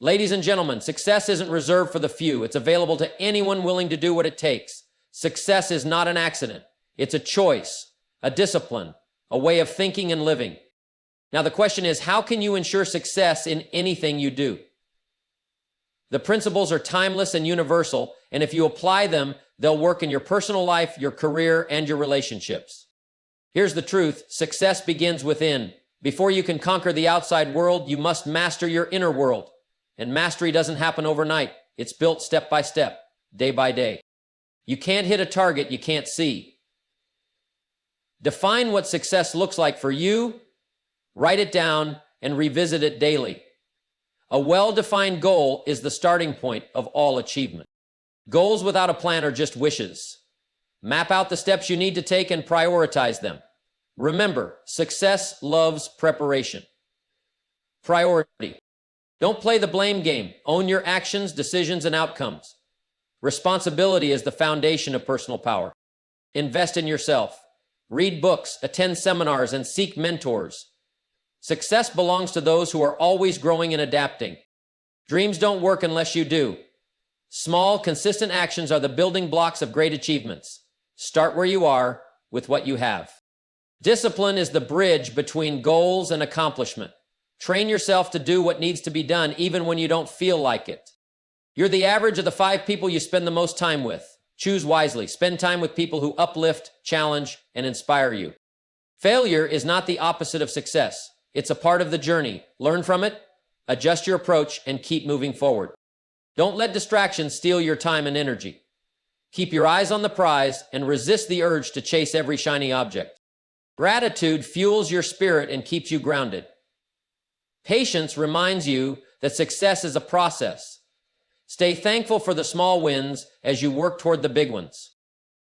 Ladies and gentlemen, success isn't reserved for the few. It's available to anyone willing to do what it takes. Success is not an accident. It's a choice, a discipline, a way of thinking and living. Now the question is, how can you ensure success in anything you do? The principles are timeless and universal, and if you apply them, they'll work in your personal life, your career, and your relationships. Here's the truth. Success begins within. Before you can conquer the outside world, you must master your inner world. And mastery doesn't happen overnight. It's built step by step, day by day. You can't hit a target you can't see. Define what success looks like for you, write it down, and revisit it daily. A well-defined goal is the starting point of all achievement. Goals without a plan are just wishes. Map out the steps you need to take and prioritize them. Remember, success loves preparation. Priority. Don't play the blame game. Own your actions, decisions, and outcomes. Responsibility is the foundation of personal power. Invest in yourself. Read books, attend seminars, and seek mentors. Success belongs to those who are always growing and adapting. Dreams don't work unless you do. Small, consistent actions are the building blocks of great achievements. Start where you are with what you have. Discipline is the bridge between goals and accomplishment. Train yourself to do what needs to be done even when you don't feel like it. You're the average of the 5 people you spend the most time with. Choose wisely. Spend time with people who uplift, challenge, and inspire you. Failure is not the opposite of success. It's a part of the journey. Learn from it, adjust your approach, and keep moving forward. Don't let distractions steal your time and energy. Keep your eyes on the prize and resist the urge to chase every shiny object. Gratitude fuels your spirit and keeps you grounded. Patience reminds you that success is a process. Stay thankful for the small wins as you work toward the big ones.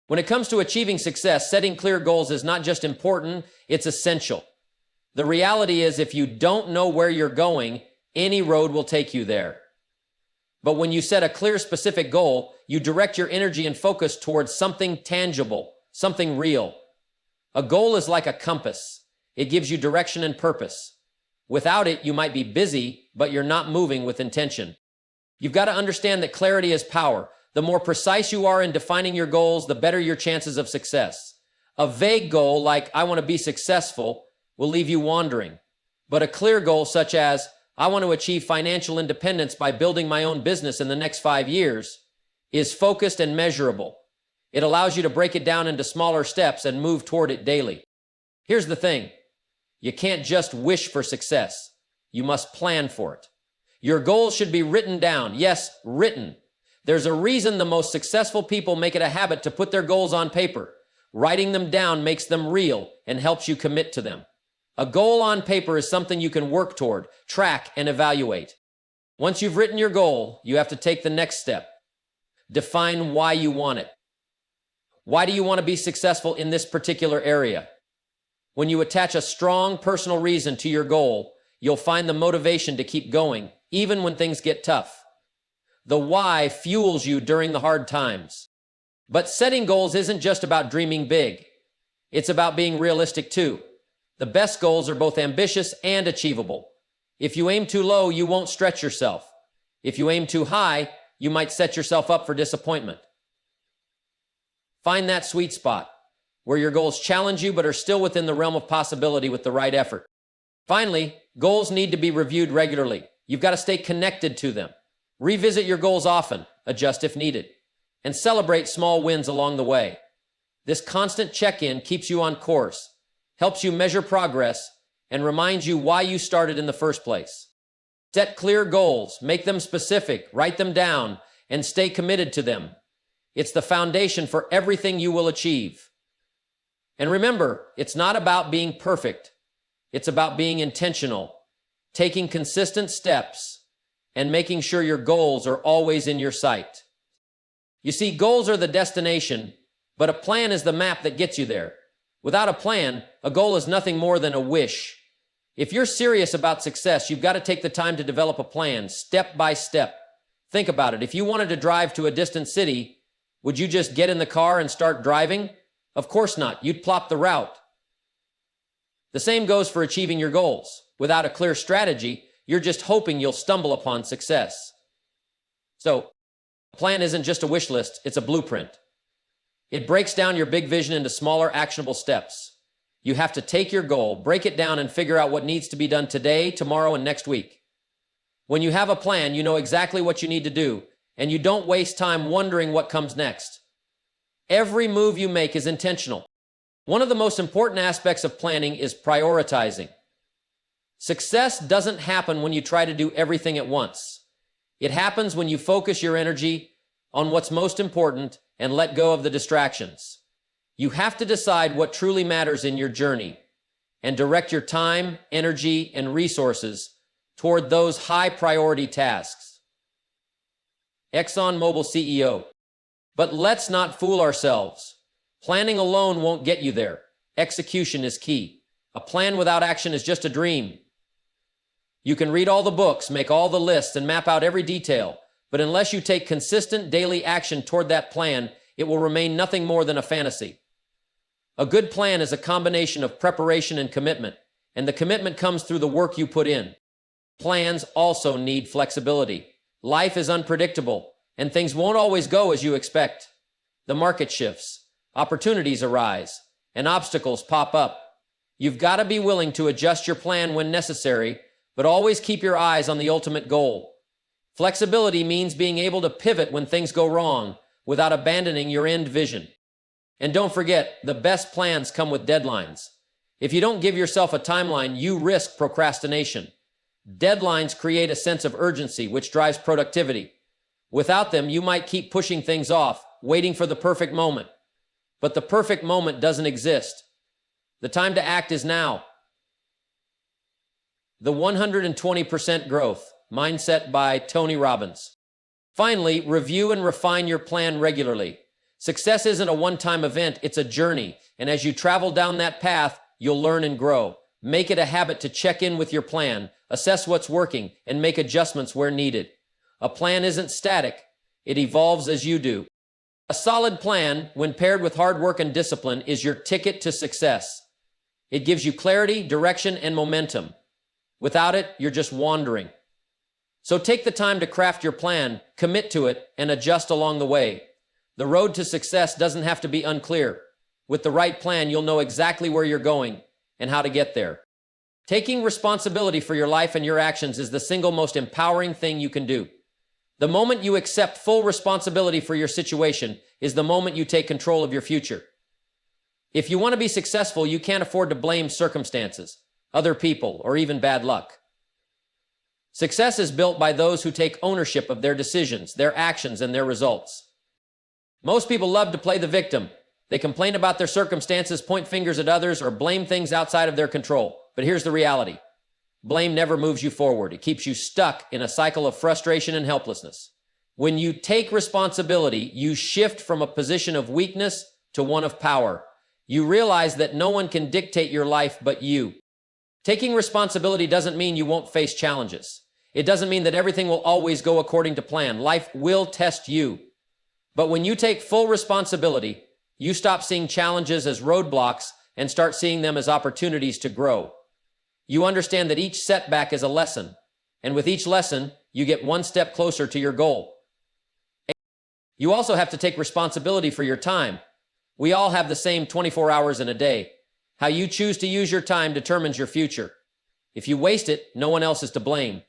When it comes to achieving success, setting clear goals is not just important, it's essential. The reality is, if you don't know where you're going, any road will take you there. But when you set a clear, specific goal, you direct your energy and focus towards something tangible, something real. A goal is like a compass. It gives you direction and purpose. Without it, you might be busy, but you're not moving with intention. You've got to understand that clarity is power. The more precise you are in defining your goals, the better your chances of success. A vague goal like, I want to be successful, will leave you wandering. But a clear goal such as, I want to achieve financial independence by building my own business in the next 5 years, is focused and measurable. It allows you to break it down into smaller steps and move toward it daily. Here's the thing. You can't just wish for success. You must plan for it. Your goals should be written down. Yes, written. There's a reason the most successful people make it a habit to put their goals on paper. Writing them down makes them real and helps you commit to them. A goal on paper is something you can work toward, track, and evaluate. Once you've written your goal, you have to take the next step. Define why you want it. Why do you want to be successful in this particular area? When you attach a strong personal reason to your goal, you'll find the motivation to keep going, even when things get tough. The why fuels you during the hard times. But setting goals isn't just about dreaming big. It's about being realistic too. The best goals are both ambitious and achievable. If you aim too low, you won't stretch yourself. If you aim too high, you might set yourself up for disappointment. Find that sweet spot where your goals challenge you but are still within the realm of possibility with the right effort. Finally, goals need to be reviewed regularly. You've got to stay connected to them. Revisit your goals often, adjust if needed, and celebrate small wins along the way. This constant check-in keeps you on course, helps you measure progress, and reminds you why you started in the first place. Set clear goals, make them specific, write them down, and stay committed to them. It's the foundation for everything you will achieve. And remember, it's not about being perfect. It's about being intentional, taking consistent steps, and making sure your goals are always in your sight. You see, goals are the destination, but a plan is the map that gets you there. Without a plan, a goal is nothing more than a wish. If you're serious about success, you've got to take the time to develop a plan, step by step. Think about it. If you wanted to drive to a distant city, would you just get in the car and start driving? Of course not. You'd plot the route. The same goes for achieving your goals. Without a clear strategy, You're just hoping you'll stumble upon success. So, a plan isn't just a wish list, it's a blueprint. It breaks down your big vision into smaller, actionable steps. You have to take your goal, break it down, and figure out what needs to be done today, tomorrow, and next week. When you have a plan, you know exactly what you need to do, and you don't waste time wondering what comes next. Every move you make is intentional. One of the most important aspects of planning is prioritizing. Success doesn't happen when you try to do everything at once. It happens when you focus your energy on what's most important and let go of the distractions. You have to decide what truly matters in your journey and direct your time, energy, and resources toward those high-priority tasks. ExxonMobil CEO. But let's not fool ourselves. Planning alone won't get you there. Execution is key. A plan without action is just a dream. You can read all the books, make all the lists, and map out every detail, but unless you take consistent daily action toward that plan, it will remain nothing more than a fantasy. A good plan is a combination of preparation and commitment, and the commitment comes through the work you put in. Plans also need flexibility. Life is unpredictable, and things won't always go as you expect. The market shifts, opportunities arise, and obstacles pop up. You've got to be willing to adjust your plan when necessary, but always keep your eyes on the ultimate goal. Flexibility means being able to pivot when things go wrong without abandoning your end vision. And don't forget, the best plans come with deadlines. If you don't give yourself a timeline, you risk procrastination. Deadlines create a sense of urgency, which drives productivity. Without them, you might keep pushing things off, waiting for the perfect moment. But the perfect moment doesn't exist. The time to act is now. The 120% Growth Mindset by Tony Robbins. Finally, review and refine your plan regularly. Success isn't a one-time event, it's a journey. And as you travel down that path, you'll learn and grow. Make it a habit to check in with your plan, assess what's working, and make adjustments where needed. A plan isn't static, it evolves as you do. A solid plan, when paired with hard work and discipline, is your ticket to success. It gives you clarity, direction, and momentum. Without it, you're just wandering. So take the time to craft your plan, commit to it, and adjust along the way. The road to success doesn't have to be unclear. With the right plan, you'll know exactly where you're going and how to get there. Taking responsibility for your life and your actions is the single most empowering thing you can do. The moment you accept full responsibility for your situation is the moment you take control of your future. If you want to be successful, you can't afford to blame circumstances, other people, or even bad luck. Success is built by those who take ownership of their decisions, their actions, and their results. Most people love to play the victim. They complain about their circumstances, point fingers at others, or blame things outside of their control. But here's the reality. Blame never moves you forward. It keeps you stuck in a cycle of frustration and helplessness. When you take responsibility, you shift from a position of weakness to one of power. You realize that no one can dictate your life but you. Taking responsibility doesn't mean you won't face challenges. It doesn't mean that everything will always go according to plan. Life will test you. But when you take full responsibility, you stop seeing challenges as roadblocks and start seeing them as opportunities to grow. You understand that each setback is a lesson, and with each lesson, you get one step closer to your goal. You also have to take responsibility for your time. We all have the same 24 hours in a day. How you choose to use your time determines your future. If you waste it, no one else is to blame.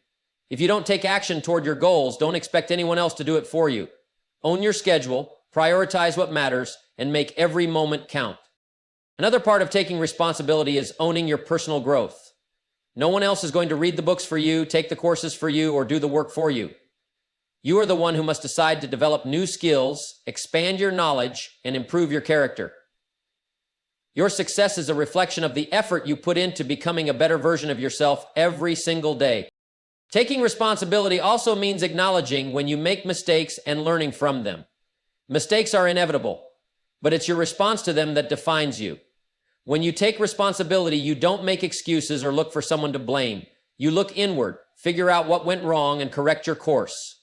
If you don't take action toward your goals, don't expect anyone else to do it for you. Own your schedule, prioritize what matters, and make every moment count. Another part of taking responsibility is owning your personal growth. No one else is going to read the books for you, take the courses for you, or do the work for you. You are the one who must decide to develop new skills, expand your knowledge, and improve your character. Your success is a reflection of the effort you put into becoming a better version of yourself every single day. Taking responsibility also means acknowledging when you make mistakes and learning from them. Mistakes are inevitable, but it's your response to them that defines you. When you take responsibility, you don't make excuses or look for someone to blame. You look inward, figure out what went wrong, and correct your course.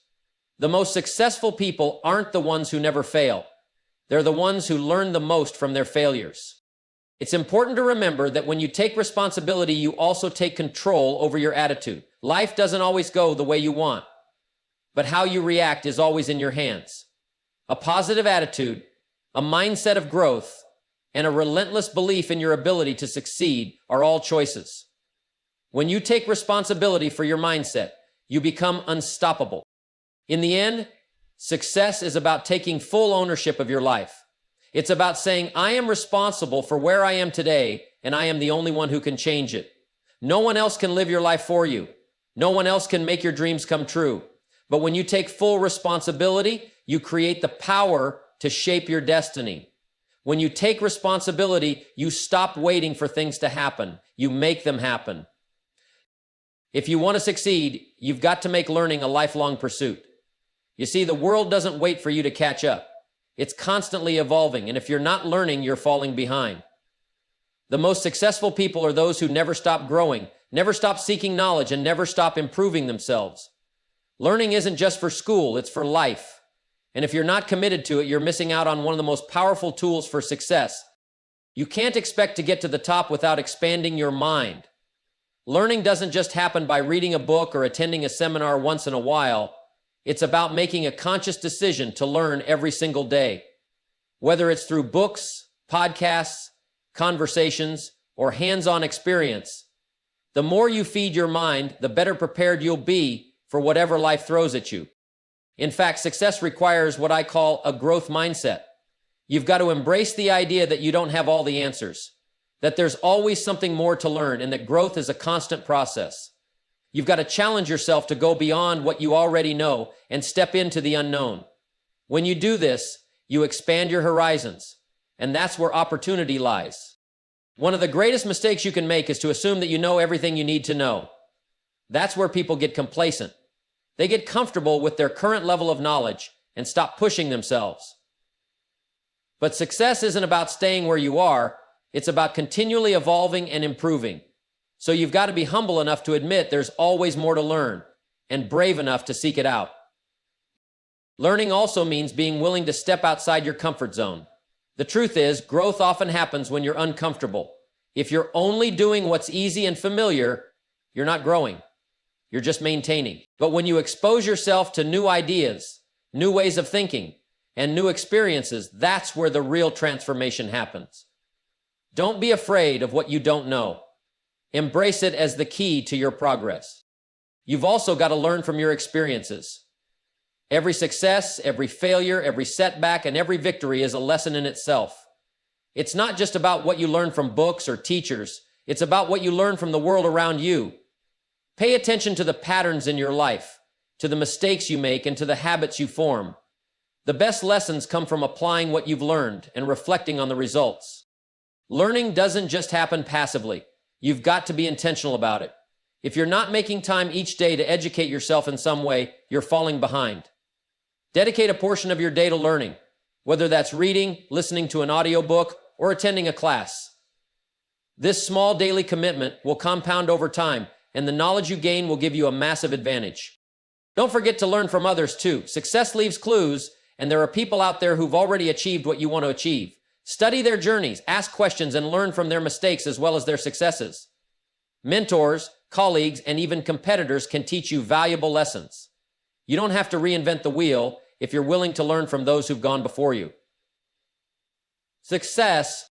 The most successful people aren't the ones who never fail. They're the ones who learn the most from their failures. It's important to remember that when you take responsibility, you also take control over your attitude. Life doesn't always go the way you want, but how you react is always in your hands. A positive attitude, a mindset of growth, and a relentless belief in your ability to succeed are all choices. When you take responsibility for your mindset, you become unstoppable. In the end, success is about taking full ownership of your life. It's about saying, I am responsible for where I am today, and I am the only one who can change it. No one else can live your life for you. No one else can make your dreams come true. But when you take full responsibility, you create the power to shape your destiny. When you take responsibility, you stop waiting for things to happen. You make them happen. If you want to succeed, you've got to make learning a lifelong pursuit. You see, the world doesn't wait for you to catch up. It's constantly evolving, and if you're not learning, you're falling behind. The most successful people are those who never stop growing, never stop seeking knowledge, and never stop improving themselves. Learning isn't just for school, it's for life. And if you're not committed to it, you're missing out on one of the most powerful tools for success. You can't expect to get to the top without expanding your mind. Learning doesn't just happen by reading a book or attending a seminar once in a while. It's about making a conscious decision to learn every single day. Whether it's through books, podcasts, conversations, or hands-on experience, the more you feed your mind, the better prepared you'll be for whatever life throws at you. In fact, success requires what I call a growth mindset. You've got to embrace the idea that you don't have all the answers, that there's always something more to learn, and that growth is a constant process. You've got to challenge yourself to go beyond what you already know and step into the unknown. When you do this, you expand your horizons, and that's where opportunity lies. One of the greatest mistakes you can make is to assume that you know everything you need to know. That's where people get complacent. They get comfortable with their current level of knowledge and stop pushing themselves. But success isn't about staying where you are. It's about continually evolving and improving. So you've got to be humble enough to admit there's always more to learn and brave enough to seek it out. Learning also means being willing to step outside your comfort zone. The truth is, growth often happens when you're uncomfortable. If you're only doing what's easy and familiar, you're not growing. You're just maintaining. But when you expose yourself to new ideas, new ways of thinking, and new experiences, that's where the real transformation happens. Don't be afraid of what you don't know. Embrace it as the key to your progress. You've also got to learn from your experiences. Every success, every failure, every setback, and every victory is a lesson in itself. It's not just about what you learn from books or teachers. It's about what you learn from the world around you. Pay attention to the patterns in your life, to the mistakes you make, and to the habits you form. The best lessons come from applying what you've learned and reflecting on the results. Learning doesn't just happen passively. You've got to be intentional about it. If you're not making time each day to educate yourself in some way, you're falling behind. Dedicate a portion of your day to learning, whether that's reading, listening to an audiobook, or attending a class. This small daily commitment will compound over time, and the knowledge you gain will give you a massive advantage. Don't forget to learn from others too. Success leaves clues, and there are people out there who've already achieved what you want to achieve. Study their journeys, ask questions, and learn from their mistakes as well as their successes. Mentors, colleagues, and even competitors can teach you valuable lessons. You don't have to reinvent the wheel if you're willing to learn from those who've gone before you. Success,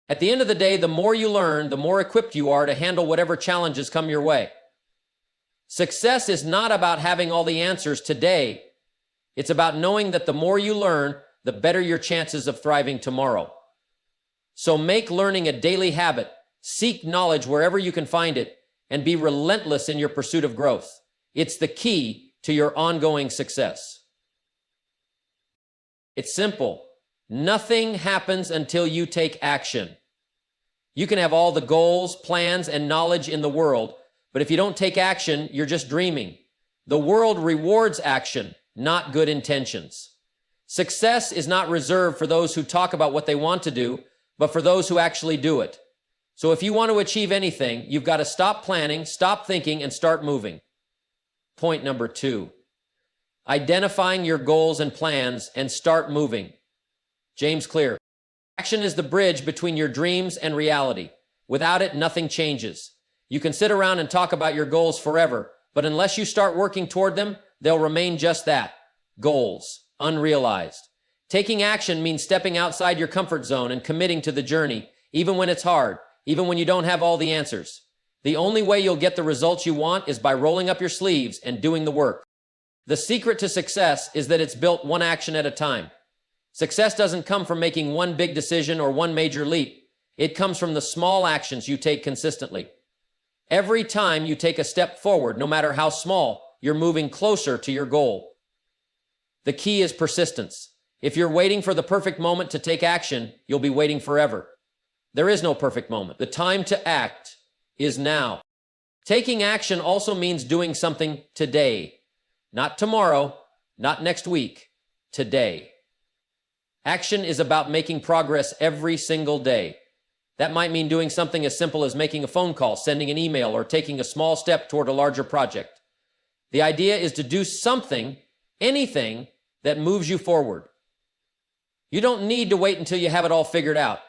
at the end of the day, the more you learn, the more equipped you are to handle whatever challenges come your way. Success is not about having all the answers today. It's about knowing that the more you learn, the better your chances of thriving tomorrow. So make learning a daily habit, seek knowledge wherever you can find it, and be relentless in your pursuit of growth. It's the key to your ongoing success. It's simple. Nothing happens until you take action. You can have all the goals, plans, and knowledge in the world, but if you don't take action, you're just dreaming. The world rewards action, not good intentions. Success is not reserved for those who talk about what they want to do, but for those who actually do it. So if you want to achieve anything, you've got to stop planning, stop thinking, and start moving. Point number 2, identifying your goals and plans and start moving. James Clear. Action is the bridge between your dreams and reality. Without it, nothing changes. You can sit around and talk about your goals forever, but unless you start working toward them, they'll remain just that, goals, unrealized. Taking action means stepping outside your comfort zone and committing to the journey, even when it's hard, even when you don't have all the answers. The only way you'll get the results you want is by rolling up your sleeves and doing the work. The secret to success is that it's built one action at a time. Success doesn't come from making one big decision or one major leap. It comes from the small actions you take consistently. Every time you take a step forward, no matter how small, you're moving closer to your goal. The key is persistence. If you're waiting for the perfect moment to take action, you'll be waiting forever. There is no perfect moment. The time to act is now. Taking action also means doing something today. Not tomorrow, not next week, today. Action is about making progress every single day. That might mean doing something as simple as making a phone call, sending an email, or taking a small step toward a larger project. The idea is to do something, anything, that moves you forward. You don't need to wait until you have it all figured out.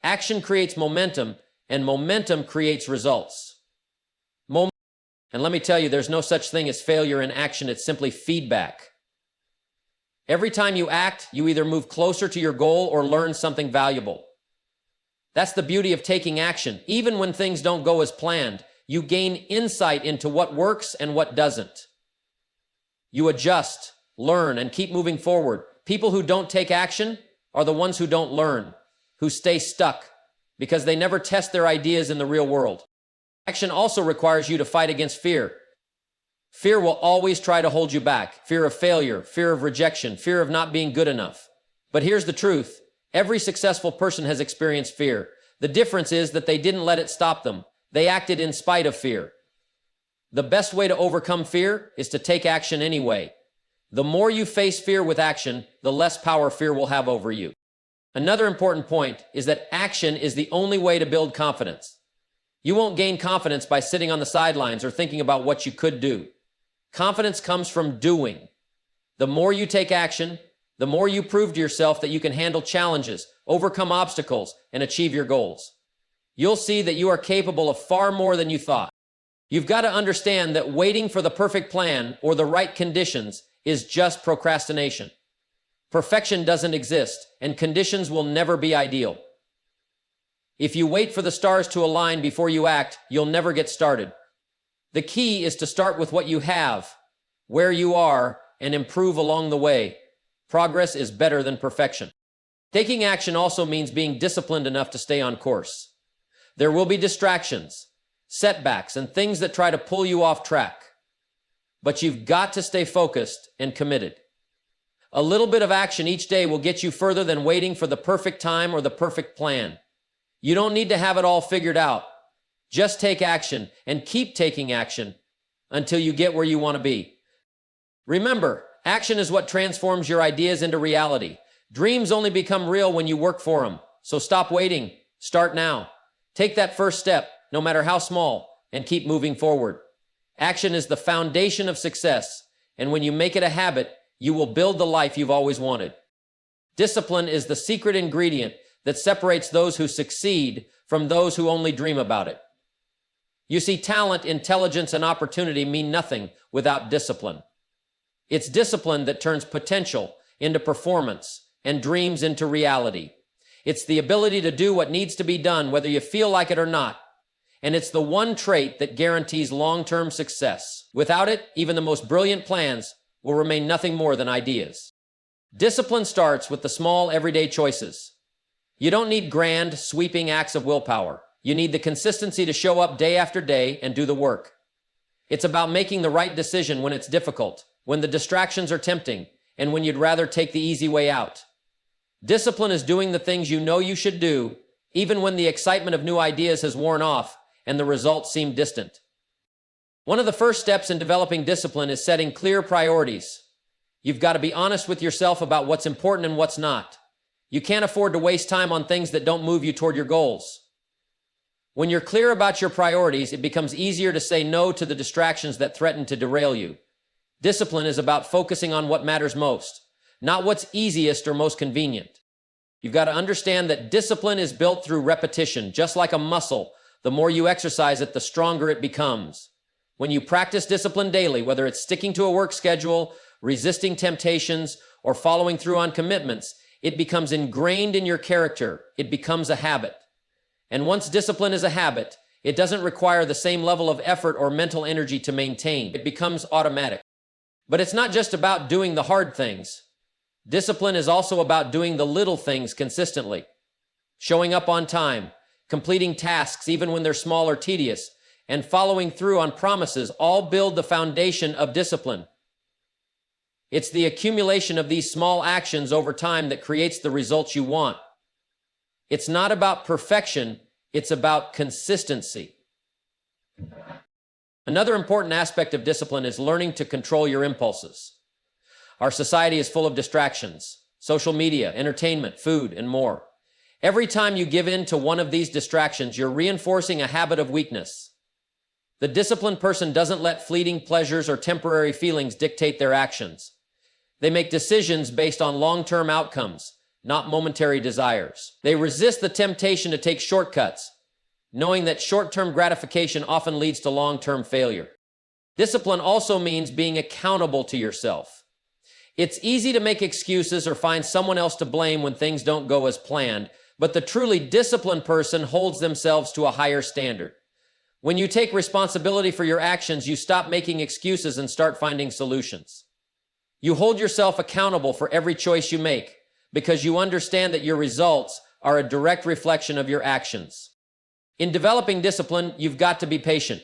Action creates momentum, and momentum creates results. And let me tell you, there's no such thing as failure in action. It's simply feedback. Every time you act, you either move closer to your goal or learn something valuable. That's the beauty of taking action. Even when things don't go as planned, you gain insight into what works and what doesn't. You adjust, learn, and keep moving forward. People who don't take action are the ones who don't learn, who stay stuck because they never test their ideas in the real world. Action also requires you to fight against fear. Fear will always try to hold you back. Fear of failure, fear of rejection, fear of not being good enough. But here's the truth. Every successful person has experienced fear. The difference is that they didn't let it stop them. They acted in spite of fear. The best way to overcome fear is to take action anyway. The more you face fear with action, the less power fear will have over you. Another important point is that action is the only way to build confidence. You won't gain confidence by sitting on the sidelines or thinking about what you could do. Confidence comes from doing. The more you take action, the more you prove to yourself that you can handle challenges, overcome obstacles, and achieve your goals. You'll see that you are capable of far more than you thought. You've got to understand that waiting for the perfect plan or the right conditions is just procrastination. Perfection doesn't exist, and conditions will never be ideal. If you wait for the stars to align before you act, you'll never get started. The key is to start with what you have, where you are, and improve along the way. Progress is better than perfection. Taking action also means being disciplined enough to stay on course. There will be distractions, setbacks, and things that try to pull you off track. But you've got to stay focused and committed. A little bit of action each day will get you further than waiting for the perfect time or the perfect plan. You don't need to have it all figured out. Just take action and keep taking action until you get where you want to be. Remember, action is what transforms your ideas into reality. Dreams only become real when you work for them. So stop waiting. Start now. Take that first step, no matter how small, and keep moving forward. Action is the foundation of success, and when you make it a habit, you will build the life you've always wanted. Discipline is the secret ingredient that separates those who succeed from those who only dream about it. You see, talent, intelligence, and opportunity mean nothing without discipline. It's discipline that turns potential into performance and dreams into reality. It's the ability to do what needs to be done, whether you feel like it or not. And it's the one trait that guarantees long-term success. Without it, even the most brilliant plans will remain nothing more than ideas. Discipline starts with the small, everyday choices. You don't need grand, sweeping acts of willpower. You need the consistency to show up day after day and do the work. It's about making the right decision when it's difficult, when the distractions are tempting, and when you'd rather take the easy way out. Discipline is doing the things you know you should do, even when the excitement of new ideas has worn off and the results seem distant. One of the first steps in developing discipline is setting clear priorities. You've got to be honest with yourself about what's important and what's not. You can't afford to waste time on things that don't move you toward your goals. When you're clear about your priorities, it becomes easier to say no to the distractions that threaten to derail you. Discipline is about focusing on what matters most, not what's easiest or most convenient. You've got to understand that discipline is built through repetition, just like a muscle. The more you exercise it, the stronger it becomes. When you practice discipline daily, whether it's sticking to a work schedule, resisting temptations, or following through on commitments, it becomes ingrained in your character. It becomes a habit. And once discipline is a habit, it doesn't require the same level of effort or mental energy to maintain. It becomes automatic. But it's not just about doing the hard things. Discipline is also about doing the little things consistently. Showing up on time, completing tasks even when they're small or tedious, and following through on promises all build the foundation of discipline. It's the accumulation of these small actions over time that creates the results you want. It's not about perfection, it's about consistency. Another important aspect of discipline is learning to control your impulses. Our society is full of distractions: social media, entertainment, food, and more. Every time you give in to one of these distractions, you're reinforcing a habit of weakness. The disciplined person doesn't let fleeting pleasures or temporary feelings dictate their actions. They make decisions based on long-term outcomes, not momentary desires. They resist the temptation to take shortcuts, knowing that short-term gratification often leads to long-term failure. Discipline also means being accountable to yourself. It's easy to make excuses or find someone else to blame when things don't go as planned, but the truly disciplined person holds themselves to a higher standard. When you take responsibility for your actions, you stop making excuses and start finding solutions. You hold yourself accountable for every choice you make because you understand that your results are a direct reflection of your actions. In developing discipline, you've got to be patient.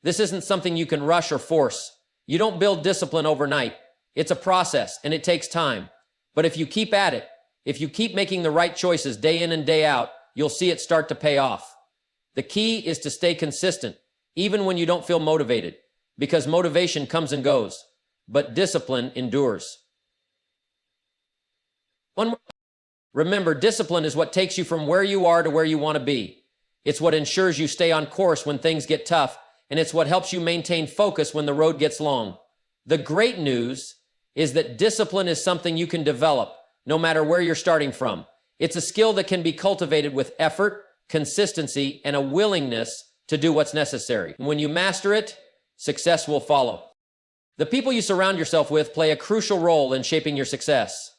This isn't something you can rush or force. You don't build discipline overnight. It's a process, and it takes time. But if you keep at it, if you keep making the right choices day in and day out, you'll see it start to pay off. The key is to stay consistent, even when you don't feel motivated, because motivation comes and goes, but discipline endures. Remember, discipline is what takes you from where you are to where you want to be. It's what ensures you stay on course when things get tough, and it's what helps you maintain focus when the road gets long. The great news is that discipline is something you can develop, no matter where you're starting from. It's a skill that can be cultivated with effort, consistency, and a willingness to do what's necessary. When you master it, success will follow. The people you surround yourself with play a crucial role in shaping your success.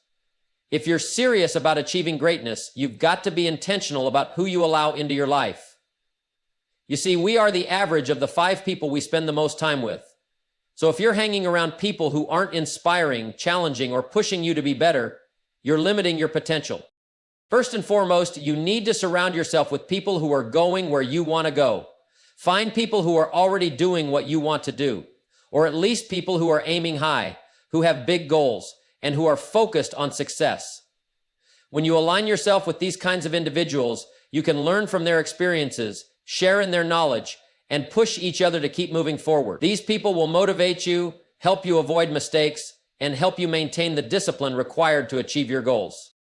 If you're serious about achieving greatness, you've got to be intentional about who you allow into your life. You see, we are the average of the 5 people we spend the most time with. So if you're hanging around people who aren't inspiring, challenging, or pushing you to be better, you're limiting your potential. First and foremost, you need to surround yourself with people who are going where you want to go. Find people who are already doing what you want to do, or at least people who are aiming high, who have big goals, and who are focused on success. When you align yourself with these kinds of individuals, you can learn from their experiences, share in their knowledge, and push each other to keep moving forward. These people will motivate you, help you avoid mistakes, and help you maintain the discipline required to achieve your goals.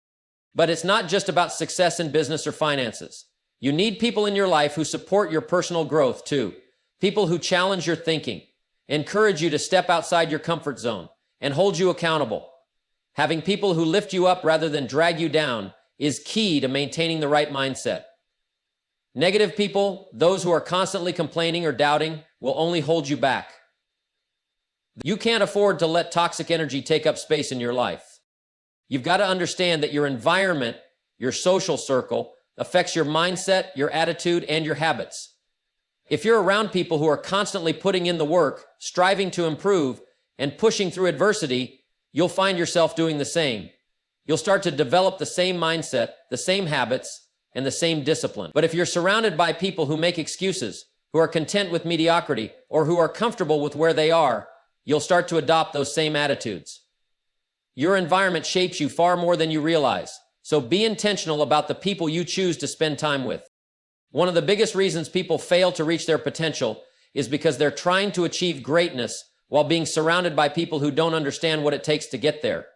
But it's not just about success in business or finances. You need people in your life who support your personal growth too. People who challenge your thinking, encourage you to step outside your comfort zone, and hold you accountable. Having people who lift you up rather than drag you down is key to maintaining the right mindset. Negative people, those who are constantly complaining or doubting, will only hold you back. You can't afford to let toxic energy take up space in your life. You've got to understand that your environment, your social circle, affects your mindset, your attitude, and your habits. If you're around people who are constantly putting in the work, striving to improve, and pushing through adversity, you'll find yourself doing the same. You'll start to develop the same mindset, the same habits, and the same discipline. But if you're surrounded by people who make excuses, who are content with mediocrity, or who are comfortable with where they are, you'll start to adopt those same attitudes. Your environment shapes you far more than you realize, so be intentional about the people you choose to spend time with. One of the biggest reasons people fail to reach their potential is because they're trying to achieve greatness while being surrounded by people who don't understand what it takes to get there.